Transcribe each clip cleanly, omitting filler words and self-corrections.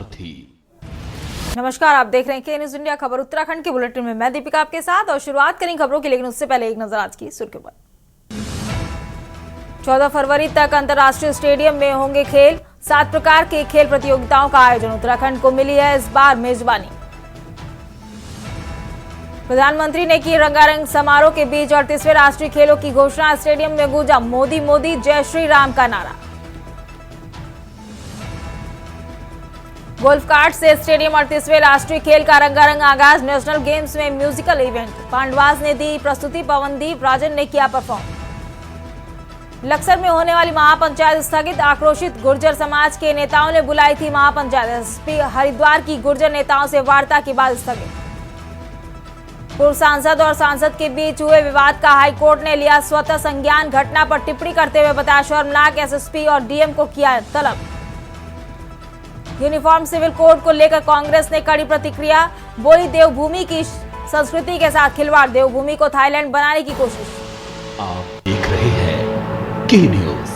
सारथी। नमस्कार, आप देख रहे हैं के न्यूज इंडिया खबर उत्तराखंड के बुलेटिन में मैं दीपिका आपके साथ और शुरुआत करें खबरों की, लेकिन उससे पहले एक नजर आज की सुर्खियों पर। 14 फरवरी तक अंतर्राष्ट्रीय स्टेडियम में होंगे खेल, 7 प्रकार के खेल प्रतियोगिताओं का आयोजन। उत्तराखंड को मिली है इस बार मेजबानी। प्रधानमंत्री ने की रंगारंग समारोह के बीच 38वें राष्ट्रीय खेलों की घोषणा। स्टेडियम में गूंजा मोदी मोदी जय श्री राम का नारा। गोल्फ कार्ट से स्टेडियम 38वें राष्ट्रीय खेल का रंगारंग आगाज। नेशनल गेम्स में म्यूजिकल इवेंट, पांडवास ने दी प्रस्तुति, पवनदीप राजन ने किया परफॉर्म। लक्सर में होने वाली महापंचायत स्थगित, आक्रोशित गुर्जर समाज के नेताओं ने बुलाई थी महापंचायत। एसपी हरिद्वार की गुर्जर नेताओं से वार्ता के बाद स्थगित। पूर्व सांसद और सांसद के बीच हुए विवाद का हाईकोर्ट ने लिया स्वतः संज्ञान। घटना पर टिप्पणी करते हुए बताया शर्मनाक, एसएसपी और डीएम को किया तलब। यूनिफॉर्म सिविल कोड को लेकर कांग्रेस ने कड़ी प्रतिक्रिया, बोली देवभूमि की संस्कृति के साथ खिलवाड़, देवभूमि को थाईलैंड बनाने की कोशिश। आप देख रहे हैं के न्यूज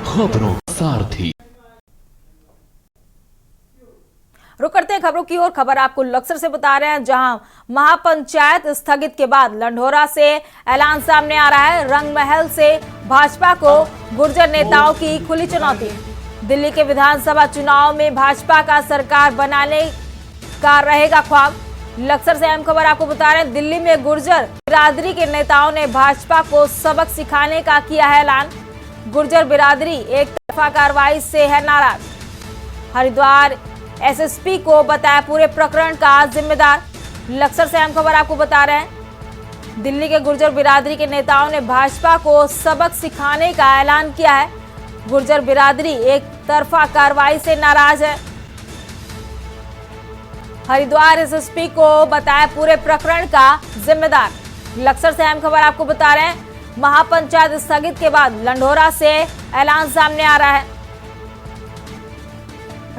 खबरों का सारथी। रुक करते हैं खबरों की ओर। खबर आपको लक्सर से बता रहे हैं, जहां महापंचायत स्थगित के बाद लंढोरा से ऐलान सामने आ रहा है। रंगमहल से भाजपा को गुर्जर नेताओं की खुली चुनौती। दिल्ली के विधानसभा चुनाव में भाजपा का सरकार बनाने का रहेगा ख्वाब। लक्सर से अहम खबर आपको बता रहे हैं, दिल्ली में गुर्जर बिरादरी के नेताओं ने भाजपा को सबक सिखाने का किया है ऐलान। गुर्जर बिरादरी एक तरफा कार्रवाई से है नाराज। हरिद्वार एसएसपी को बताया पूरे प्रकरण का जिम्मेदार। लक्सर से अहम खबर आपको बता रहे हैं, दिल्ली के गुर्जर बिरादरी के नेताओं ने भाजपा को सबक सिखाने का ऐलान किया है। गुर्जर बिरादरी एक तरफा कार्रवाई से नाराज है। हरिद्वार एसएसपी को बताया पूरे प्रकरण का जिम्मेदार। लक्सर से अहम खबर आपको बता रहे हैं, महापंचायत स्थगित के बाद लंढोरा से ऐलान सामने आ रहा है।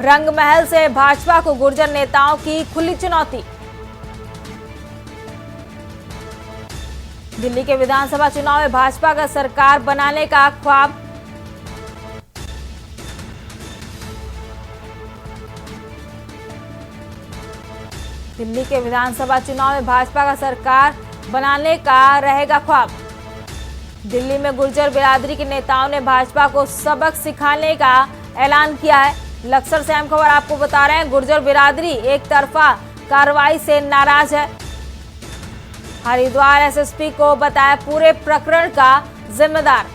रंगमहल से भाजपा को गुर्जर नेताओं की खुली चुनौती। दिल्ली के विधानसभा चुनाव में भाजपा का सरकार बनाने का ख्वाब। दिल्ली के विधानसभा चुनाव में भाजपा का सरकार बनाने का रहेगा ख्वाब। दिल्ली में गुर्जर बिरादरी के नेताओं ने भाजपा को सबक सिखाने का ऐलान किया है। लक्सर से अहम खबर आपको बता रहे हैं, गुर्जर बिरादरी एक तरफा कार्रवाई से नाराज है। हरिद्वार एसएसपी को बताया पूरे प्रकरण का जिम्मेदार।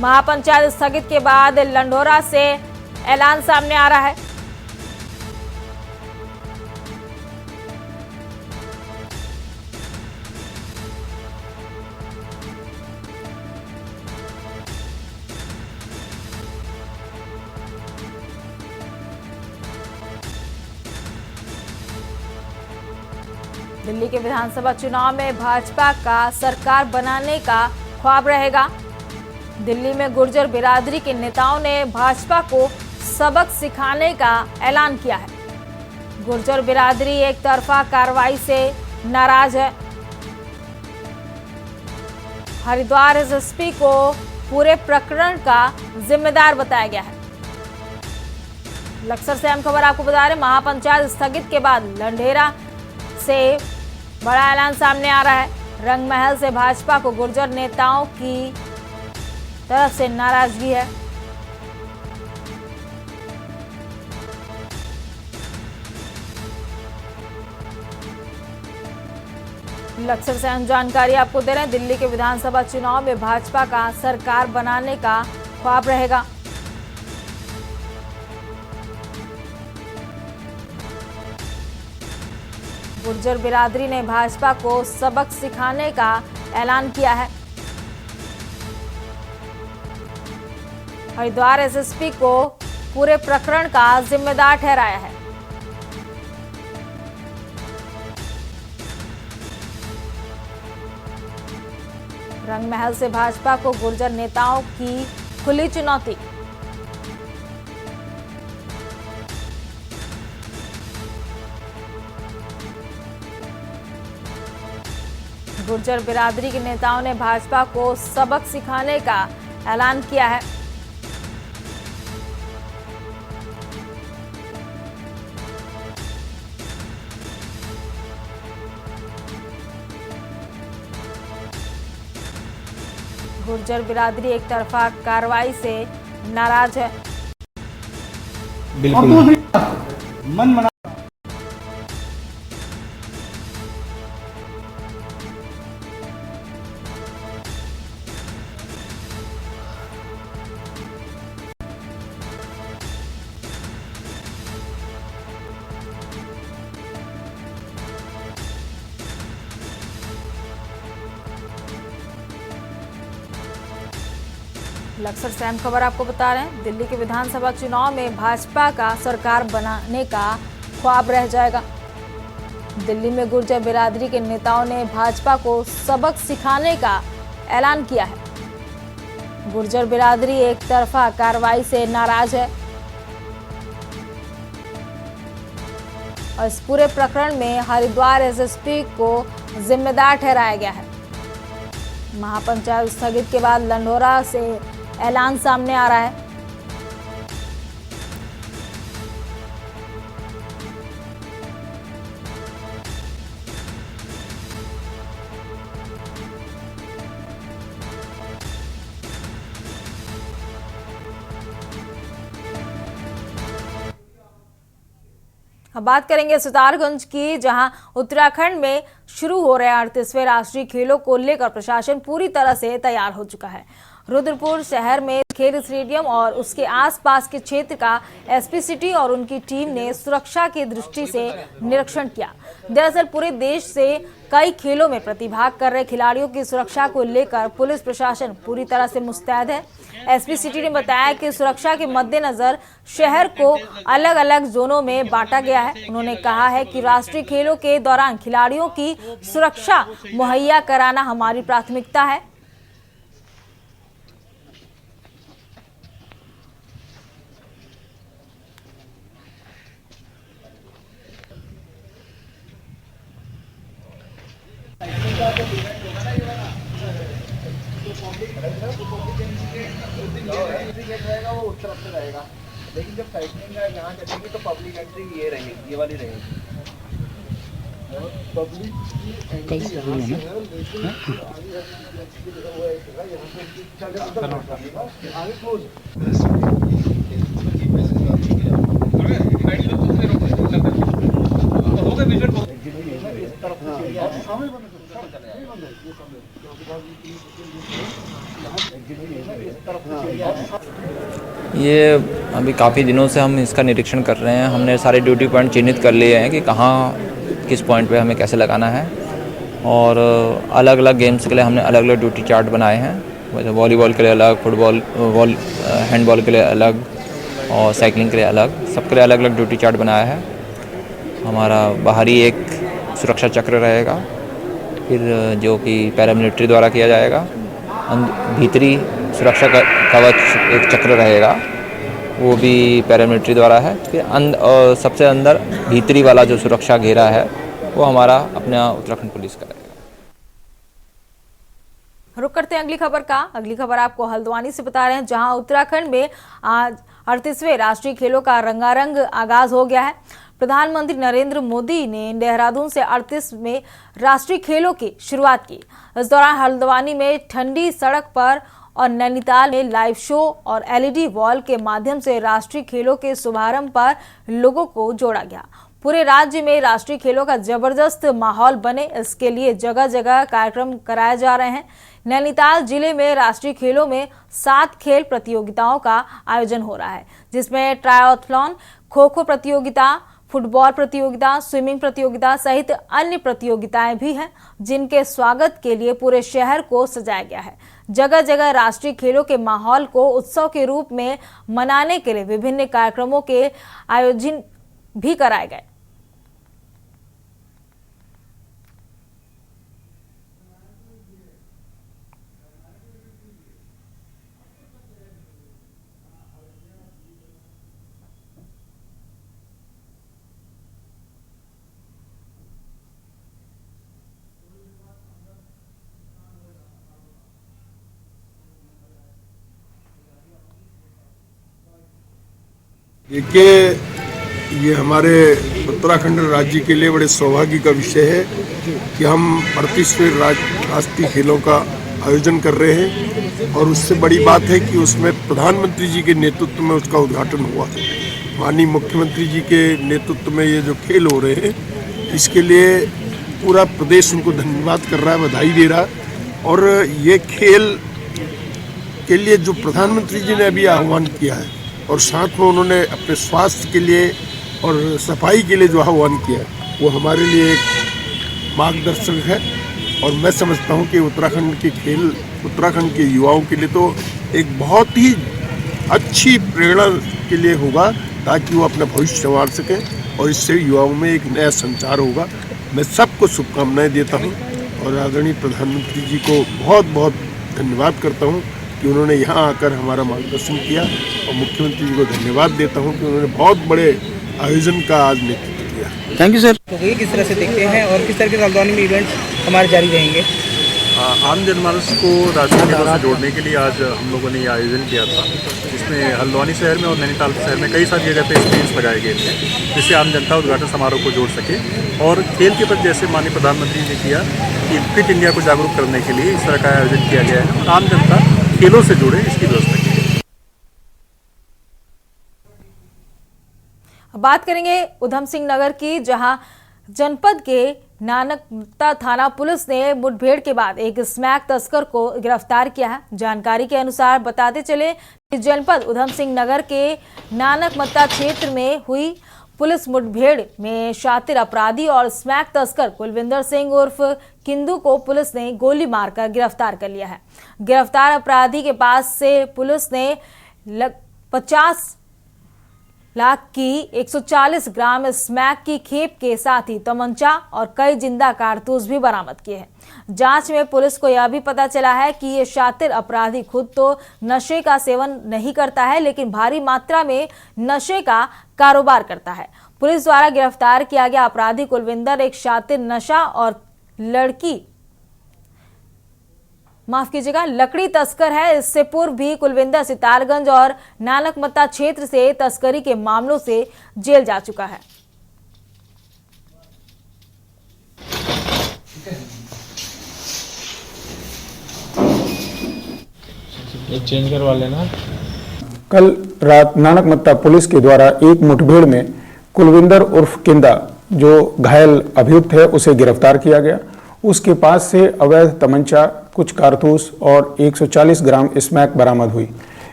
महापंचायत स्थगित के बाद लंढोरा से ऐलान सामने आ रहा है। दिल्ली के विधानसभा चुनाव में भाजपा का सरकार बनाने का ख्वाब रहेगा। दिल्ली में गुर्जर बिरादरी के नेताओं ने भाजपा को सबक सिखाने का ऐलान किया है। गुर्जर बिरादरी एक तरफा कार्रवाई से नाराज है। हरिद्वार एसएसपी को पूरे प्रकरण का जिम्मेदार बताया गया है। लक्सर से अहम खबर आपको बता रहे हैं, महापंचायत स्थगित के बाद लंढेरा से बड़ा ऐलान सामने आ रहा है। रंगमहल से भाजपा को गुर्जर नेताओं की तरफ से नाराजगी है। लक्सर से अहम जानकारी आपको दे रहे हैं, दिल्ली के विधानसभा चुनाव में भाजपा का सरकार बनाने का ख्वाब रहेगा। गुर्जर बिरादरी ने भाजपा को सबक सिखाने का ऐलान किया है। हरिद्वार एसएसपी को पूरे प्रकरण का जिम्मेदार ठहराया है। रंगमहल से भाजपा को गुर्जर नेताओं की खुली चुनौती। गुर्जर बिरादरी के नेताओं ने भाजपा को सबक सिखाने का ऐलान किया है। गुर्जर बिरादरी एक तरफा कार्रवाई से नाराज है। बिल्कुल मन मना लक्सर से अहम खबर आपको बता रहे हैं। दिल्ली के विधानसभा चुनाव में भाजपा का सरकार बनाने का ख्वाब रह जाएगा। दिल्ली में गुर्जर बिरादरी के नेताओं ने भाजपा को सबक सिखाने का ऐलान किया है। गुर्जर बिरादरी एक तरफा कार्रवाई से नाराज है और इस पूरे प्रकरण में हरिद्वार एसएसपी को जिम्मेदार ठहराया गया है। महापंचायत स्थगित के बाद लंढोरा से ऐलान सामने आ रहा है। अब बात करेंगे सितारगंज की, जहां उत्तराखंड में शुरू हो रहे 38वें राष्ट्रीय खेलों को लेकर प्रशासन पूरी तरह से तैयार हो चुका है। रुद्रपुर शहर में खेल स्टेडियम और उसके आसपास के क्षेत्र का एसपी सिटी और उनकी टीम ने सुरक्षा की दृष्टि से निरीक्षण किया। दरअसल पूरे देश से कई खेलों में प्रतिभाग कर रहे खिलाड़ियों की सुरक्षा को लेकर पुलिस प्रशासन पूरी तरह से मुस्तैद है। एसपी सिटी ने बताया कि सुरक्षा के मद्देनजर शहर को अलग अलग जोनों में बांटा गया है। उन्होंने कहा है कि राष्ट्रीय खेलों के दौरान खिलाड़ियों की सुरक्षा मुहैया कराना हमारी प्राथमिकता है। रहेगा वो उस तरफ से रहेगा, लेकिन जब साइकिलिंग का यहाँ चलेगी तो पब्लिक एंट्री ये रहेगी, ये वाली रहेगी। पब्लिक की एंट्री यहाँ से है, लेकिन आगे क्लोज इस तरफ ये अभी काफ़ी दिनों से हम इसका निरीक्षण कर रहे हैं। हमने सारे ड्यूटी पॉइंट चिन्हित कर लिए हैं कि कहाँ किस पॉइंट पे हमें कैसे लगाना है, और अलग अलग गेम्स के लिए हमने अलग अलग ड्यूटी चार्ट बनाए हैं। वैसे वॉलीबॉल के लिए अलग, फुटबॉल हैंडबॉल के लिए अलग और साइकिलिंग के लिए अलग, सबके लिए अलग अलग ड्यूटी चार्ट बनाया है। हमारा बाहरी एक सुरक्षा चक्र रहेगा, फिर जो कि पैरामिलिट्री द्वारा किया जाएगा। भीतरी सुरक्षा कवच एक चक्र रहेगा, वो भी पैरामिलिट्री द्वारा है। फिर सबसे अंदर भीतरी वाला जो सुरक्षा घेरा है वो हमारा अपना उत्तराखंड पुलिस का रहेगा। रुक करते हैं अगली खबर का। अगली खबर आपको हल्द्वानी से बता रहे हैं, जहां उत्तराखंड में आज 38वें राष्ट्रीय खेलों का रंगारंग आगाज हो गया है। प्रधानमंत्री नरेंद्र मोदी ने देहरादून से 38वें राष्ट्रीय खेलों की शुरुआत की। इस दौरान हल्द्वानी में ठंडी सड़क पर और नैनीताल में लाइव शो और एलईडी वॉल के माध्यम से राष्ट्रीय खेलों के शुभारंभ पर लोगों को जोड़ा गया। पूरे राज्य में राष्ट्रीय खेलों का जबरदस्त माहौल बने, इसके लिए जगह जगह कार्यक्रम कराए जा रहे हैं। नैनीताल जिले में राष्ट्रीय खेलों में 7 खेल प्रतियोगिताओं का आयोजन हो रहा है, जिसमें ट्रायथलॉन, खो खो प्रतियोगिता, फुटबॉल प्रतियोगिता, स्विमिंग प्रतियोगिता सहित अन्य प्रतियोगिताएं भी हैं, जिनके स्वागत के लिए पूरे शहर को सजाया गया है। जगह जगह राष्ट्रीय खेलों के माहौल को उत्सव के रूप में मनाने के लिए विभिन्न कार्यक्रमों के आयोजन भी कराए गए। देखिए, ये हमारे उत्तराखंड राज्य के लिए बड़े सौभाग्य का विषय है कि हम 38वें राष्ट्रीय खेलों का आयोजन कर रहे हैं और उससे बड़ी बात है कि उसमें प्रधानमंत्री जी के नेतृत्व में उसका उद्घाटन हुआ। माननीय मुख्यमंत्री जी के नेतृत्व में ये जो खेल हो रहे हैं इसके लिए पूरा प्रदेश उनको धन्यवाद कर रहा है, बधाई दे रहा है। और ये खेल के लिए जो प्रधानमंत्री जी ने अभी आह्वान किया है और साथ में उन्होंने अपने स्वास्थ्य के लिए और सफाई के लिए जो आह्वान किया है वो हमारे लिए एक मार्गदर्शक है। और मैं समझता हूँ कि उत्तराखंड के खेल उत्तराखंड के युवाओं के लिए तो एक बहुत ही अच्छी प्रेरणा के लिए होगा ताकि वो अपना भविष्य संवार सकें और इससे युवाओं में एक नया संचार होगा। मैं सबको शुभकामनाएं देता हूँ और आदरणीय प्रधानमंत्री जी को बहुत बहुत धन्यवाद करता हूँ कि उन्होंने यहाँ आकर हमारा मार्गदर्शन किया और मुख्यमंत्री जी को धन्यवाद देता हूँ कि उन्होंने बहुत बड़े आयोजन का आज नेतृत्व किया। Thank you sir. तो ये किस तरह से देखते हैं और किस तरह के हल्द्वानी में इवेंट्स हमारे जारी रहेंगे? आम जनमानस को राजनीति से जोड़ने के लिए आज हम लोगों ने ये आयोजन किया था। इसमें हल्द्वानी शहर में और नैनीताल शहर में कई सारी जगह पे स्क्रीन्स लगाए गए थे जिससे आम जनता उद्घाटन समारोह को जोड़ सके और खेल के प्रति जैसे माननीय प्रधानमंत्री ने किया कि फिट इंडिया को जागरूक करने के लिए इस तरह का आयोजन किया गया है और आम जनता खेलों से जुड़े इसकी व्यवस्था की है। बात करेंगे उधम सिंह नगर की, जहां जनपद के नानकमत्ता थाना पुलिस ने मुठभेड़ के बाद एक स्मैक तस्कर को गिरफ्तार किया है। जानकारी के अनुसार बताते चले कि जनपद उधम सिंह नगर के नानकमत्ता क्षेत्र में हुई पुलिस मुठभेड़ में शातिर अपराधी और स्मैक तस्कर कुलविंदर सिंह उर्फ किंदू को पुलिस ने गोली मारकर गिरफ्तार कर लिया है। गिरफ्तार अपराधी के पास से पुलिस ने 50 लाख की 140 ग्राम स्मैक की खेप के साथ ही तमंचा और कई जिंदा कारतूस भी बरामद किए हैं। जांच में पुलिस को यह भी पता चला है कि ये शातिर अपराधी खुद तो नशे का सेवन नहीं करता है लेकिन भारी मात्रा में नशे का कारोबार करता है। पुलिस द्वारा गिरफ्तार किया गया अपराधी कुलविंदर एक शातिर नशा और लकड़ी तस्कर है। इससे पूर्व भी कुलविंदर सितारगंज और नानकमत्ता क्षेत्र से तस्करी के मामलों से जेल जा चुका है। चेंज करवा लेना। कल रात नानकमत्ता पुलिस के द्वारा एक मुठभेड़ में कुलविंदर उर्फ किंदा जो घायल अभियुक्त है उसे गिरफ्तार किया गया। उसके पास से अवैध तमंचा, कुछ कारतूस और 140 ग्राम स्मैक बरामद हुई।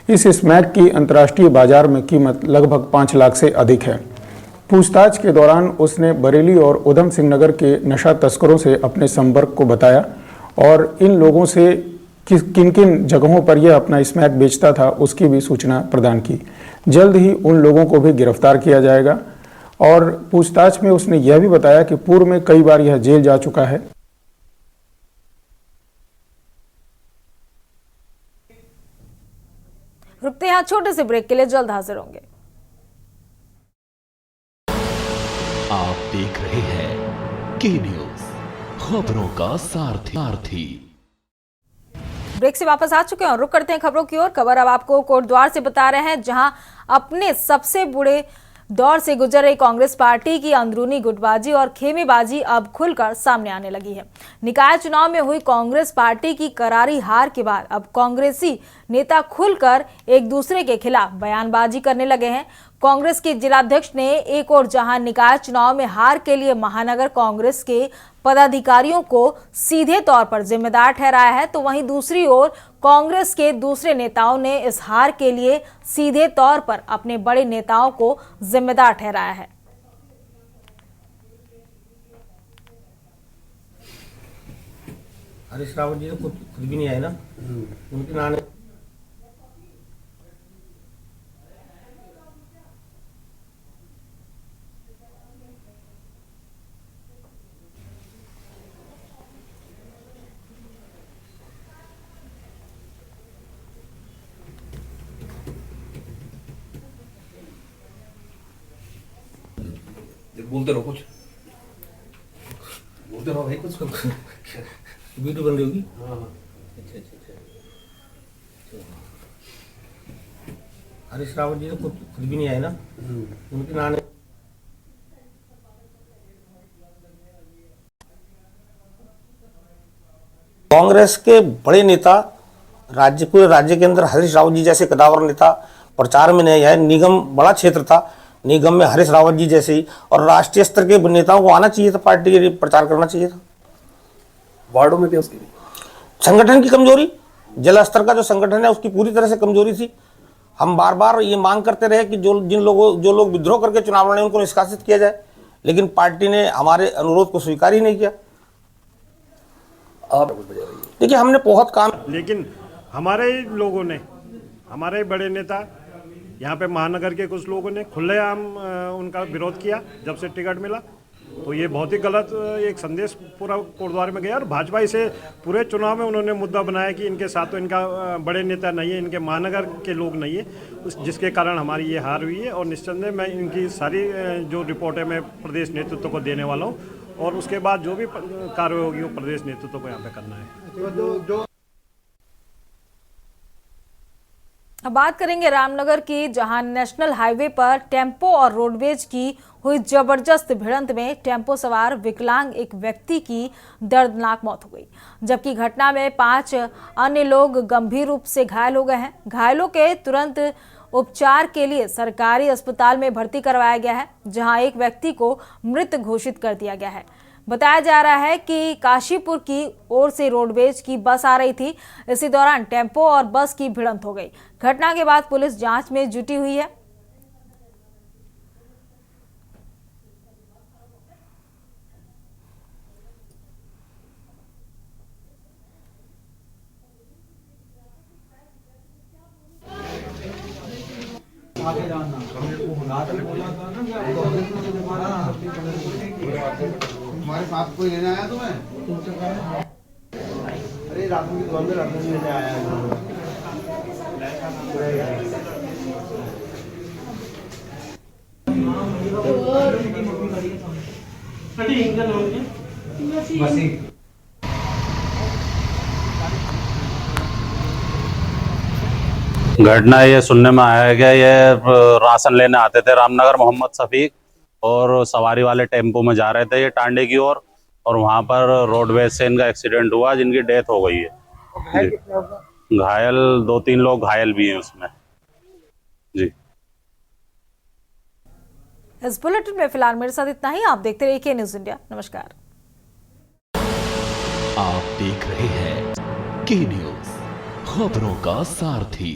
इस स्मैक की अंतर्राष्ट्रीय बाजार में कीमत लगभग 5 लाख से अधिक है। पूछताछ के दौरान उसने बरेली और उधम सिंह नगर के नशा तस्करों से अपने संपर्क को बताया और इन लोगों से किन किन जगहों पर यह अपना स्मैक बेचता था उसकी भी सूचना प्रदान की। जल्द ही उन लोगों को भी गिरफ्तार किया जाएगा और पूछताछ में उसने यह भी बताया कि पूर्व में कई बार यह जेल जा चुका है। रुकते हैं छोटे से ब्रेक के लिए, जल्द हाजिर होंगे। आप देख रहे हैं के न्यूज, खबरों का सारथी। ब्रेक से वापस आ चुके हैं और रुक करते हैं खबरों की ओर। खबर अब आपको कोटद्वार से बता रहे हैं, जहां अपने सबसे बुरे दौर से गुजर रही कांग्रेस पार्टी की अंदरूनी गुटबाजी और खेमेबाजी अब खुलकर सामने आने लगी है। निकाय चुनाव में हुई कांग्रेस पार्टी की करारी हार के बाद अब कांग्रेसी नेता खुलकर एक दूसरे के खिलाफ बयानबाजी करने लगे हैं। कांग्रेस के जिलाध्यक्ष ने एक और जहां निकाय चुनाव में हार के लिए महानगर कांग्रेस के पदाधिकारियों को सीधे तौर पर जिम्मेदार ठहराया है, तो वहीं दूसरी ओर कांग्रेस के दूसरे नेताओं ने इस हार के लिए सीधे तौर पर अपने बड़े नेताओं को जिम्मेदार ठहराया है। हरीश रावत जी तो खुद भी नहीं आए ना, उनके नाम बोलते रहो, कुछ बोलते रहो भाई, कुछ वीडियो बन रही होगी। अच्छा। हरीश रावत जी तो खुद भी नहीं आए ना, उनके नाम कांग्रेस के बड़े नेता पूरे राज्य के अंदर हरीश रावत जी जैसे कदावर नेता प्रचार में नहीं आए। निगम बड़ा क्षेत्र था, निगम में हरीश रावत जी जैसे ही और राष्ट्रीय स्तर के नेताओं को आना चाहिए था, पार्टी के लिए प्रचार करना चाहिए था। वार्डों में भी उसकी संगठन की कमजोरी, जिला स्तर का जो संगठन है उसकी पूरी तरह से कमजोरी थी। हम बार बार ये मांग करते रहे कि जो लोग विद्रोह करके चुनाव लड़े उनको निष्कासित किया जाए, लेकिन पार्टी ने हमारे अनुरोध को स्वीकार ही नहीं किया। आप देखिए, हमने बहुत काम, लेकिन हमारे ही लोगों ने, हमारे बड़े नेता यहाँ पे महानगर के कुछ लोगों ने खुलेआम उनका विरोध किया जब से टिकट मिला। तो ये बहुत ही गलत एक संदेश पूरा कोटद्वार में गया और भाजपा इसे पूरे चुनाव में उन्होंने मुद्दा बनाया कि इनके साथ तो इनका बड़े नेता नहीं है, इनके महानगर के लोग नहीं है, जिसके कारण हमारी ये हार हुई है। और निस्संदेह मैं इनकी सारी जो रिपोर्ट है मैं प्रदेश नेतृत्व को देने वाला हूँ और उसके बाद जो भी कार्रवाई होगी वो प्रदेश नेतृत्व को यहाँ पे करना है। अब बात करेंगे रामनगर की, जहां नेशनल हाईवे पर टेम्पो और रोडवेज की हुई जबरदस्त भिड़ंत में टेम्पो सवार विकलांग एक व्यक्ति की दर्दनाक मौत हो गई, जबकि घटना में 5 अन्य लोग गंभीर रूप से घायल हो गए हैं। घायलों के तुरंत उपचार के लिए सरकारी अस्पताल में भर्ती करवाया गया है, जहां एक व्यक्ति को मृत घोषित कर दिया गया है। बताया जा रहा है कि काशीपुर की ओर से रोडवेज की बस आ रही थी। इसी दौरान टेम्पो और बस की भिड़ंत हो गई। घटना के बाद पुलिस जांच में जुटी हुई है। तुम्हारे साथ कोई लेने आया तुम्हें? अरे राशन की दुकान में राशन लेने आया है। घटना ये सुनने में आया है कि ये राशन लेने आते थे रामनगर मोहम्मद शफीक और सवारी वाले टेम्पो में जा रहे थे ये टांडे की ओर और वहां पर रोडवेज से इनका एक्सीडेंट हुआ जिनकी डेथ हो गई है। घायल 2-3 लोग घायल भी हैं उसमें जी। इस बुलेटिन में फिलहाल मेरे साथ इतना ही। आप देखते रहिए न्यूज़ इंडिया। नमस्कार। आप देख रहे हैं के न्यूज़, खबरों का सारथी।